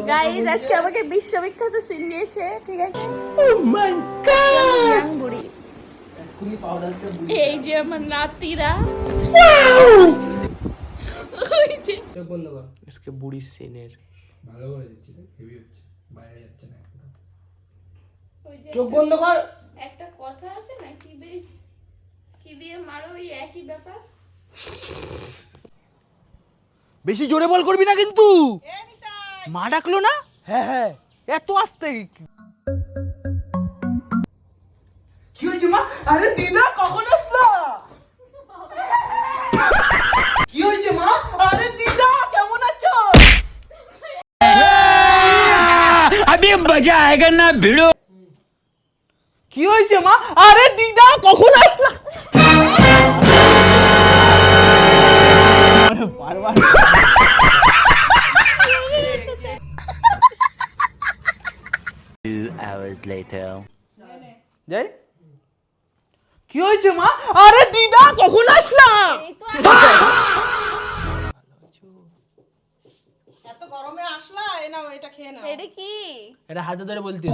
Guys আজকে আমাকে বিশ্ববিখ্যাত সিন দিয়েছে, ঠিক আছে? ও মাই গড, বুড়ি। এই যে আমার নাতিরা, ওই যে চোখ বন্ধ কর। আজকে বুড়ির সিনের ভালো করে দিচ্ছি, হেভি হচ্ছে, বাইরে যাচ্ছে না। ওই যে চোখ বন্ধ কর। একটা কথা আছে না, কি বেশ কি দিয়ে মারো, ওই একই ব্যাপার। বেশি জোরে বল করবি না কিন্তু। মা ডাকলো না? হ্যাঁ হ্যাঁ, এত আস্তে কি হয়েছে মা? আরে দিদা কখন আসলা? কি হয়েছে মা? আরে দিদা কেমন আছো? अभी मजा आएगा ना भिड़ो। কি হয়েছে মা? আরে দিদা কখন আসলা? আরে বারবার 2 hours later. যাই। কি হয়েছে মা? আরে দিদা কখন আসলা? এই তো এত গরমে আসলা, এ নাও এটা খেয়ে নাও। এটা কি? এটা হাতে ধরে বলতে